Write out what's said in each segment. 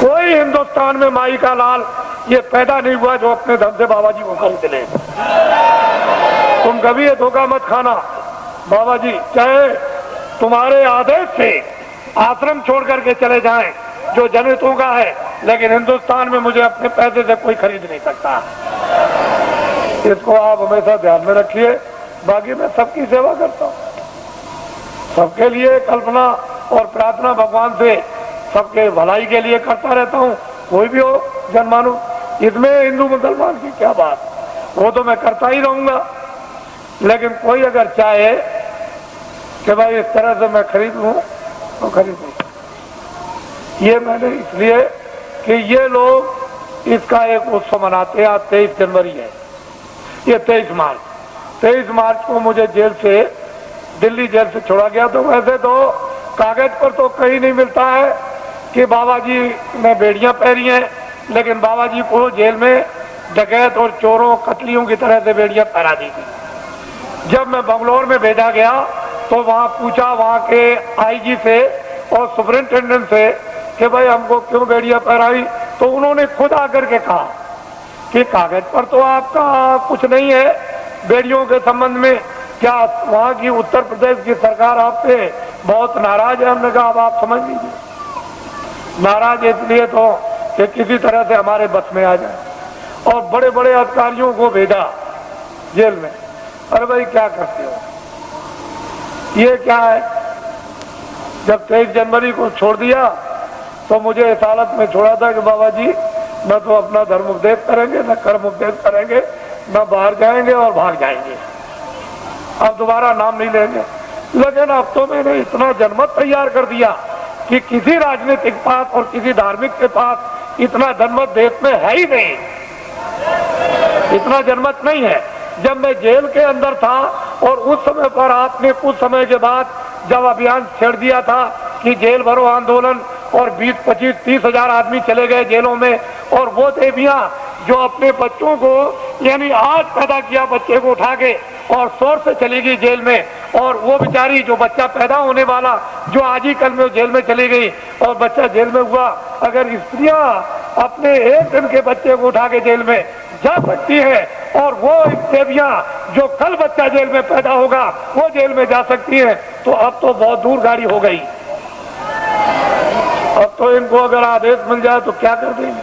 कोई हिंदुस्तान में माई का लाल ये पैदा नहीं हुआ जो अपने धन से बाबा जी को खरीद ले। तुम कभी ये धोखा मत खाना। बाबा जी चाहे तुम्हारे आदेश से आश्रम छोड़ करके चले जाएं जो जनहितों का है, लेकिन हिंदुस्तान में मुझे अपने पैसे से कोई खरीद नहीं सकता। इसको आप हमेशा ध्यान में रखिए। बाकी मैं सबकी सेवा करता हूँ, सबके लिए कल्पना और प्रार्थना भगवान से सबके भलाई के लिए करता रहता हूँ। कोई भी हो जनमानू, इसमें हिंदू मुसलमान की क्या बात, वो तो मैं करता ही रहूंगा। लेकिन कोई अगर चाहे कि भाई इस तरह से मैं खरीद लूं तो खरीद लूं। ये मैंने इसलिए कि ये लोग इसका एक उत्सव मनाते हैं। आज 23 जनवरी है, ये 23 मार्च को मुझे जेल से, दिल्ली जेल से छोड़ा गया। तो वैसे तो कागज पर तो कहीं नहीं मिलता है कि बाबा जी ने बेड़ियां पहनी हैं, लेकिन बाबा जी को जेल में डकैत और चोरों कतलियों की तरह से बेड़ियां पहना दी थी। जब मैं बंगलौर में भेजा गया तो वहां पूछा वहां के आईजी से और सुपरिंटेंडेंट से कि भाई हमको क्यों बेड़ियां पहनाई, तो उन्होंने खुद आकर के कहा कि कागज पर तो आपका कुछ नहीं है बेड़ियों के संबंध में, क्या वहां की उत्तर प्रदेश की सरकार आपसे बहुत नाराज है। हमने कहा अब आप समझ लीजिए, नाराज इसलिए तो कि किसी तरह से हमारे बस में आ जाए। और बड़े बड़े अधिकारियों को भेजा जेल में। अरे भाई क्या करते हो, ये क्या है। जब 23 जनवरी को छोड़ दिया तो मुझे इस हालत में छोड़ा था कि बाबा जी न तो अपना धर्म उपदेश करेंगे, न कर्म उपदेश करेंगे, न बाहर जाएंगे और भाग जाएंगे, अब दोबारा नाम नहीं लेंगे। लेकिन अब तो मैंने इतना जनमत तैयार कर दिया कि किसी राजनीतिक पास और किसी धार्मिक के पास इतना जनमत देश में है ही नहीं, इतना जनमत नहीं है। जब मैं जेल के अंदर था और उस समय पर आपने कुछ समय के बाद जब अभियान छेड़ दिया था कि जेल भरो आंदोलन, और 20, 25, 30 हजार आदमी चले गए जेलों में, और वो देवियां जो अपने बच्चों को, यानी आज पैदा किया बच्चे को उठा के और शोर से चली गई जेल में, और वो बेचारी जो बच्चा पैदा होने वाला जो आज ही कल में जेल में चली गई और बच्चा जेल में हुआ, अगर स्त्रियां अपने एक दिन के बच्चे को उठा के जेल में जा सकती है और वो देवियां जो कल बच्चा जेल में पैदा होगा वो जेल में जा सकती है, तो अब तो बहुत दूर गाड़ी हो गई। अब तो इनको अगर आदेश मिल जाए तो क्या कर देंगे,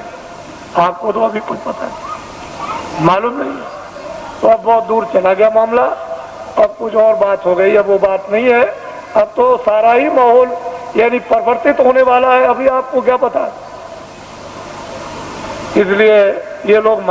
आपको तो अभी कुछ पता है, मालूम नहीं है। तो अब बहुत दूर चला गया मामला, अब कुछ और बात हो गई। अब वो बात नहीं है, अब तो सारा ही माहौल यानी परिवर्तित होने वाला है, अभी आपको क्या पता है। इसलिए ये लोग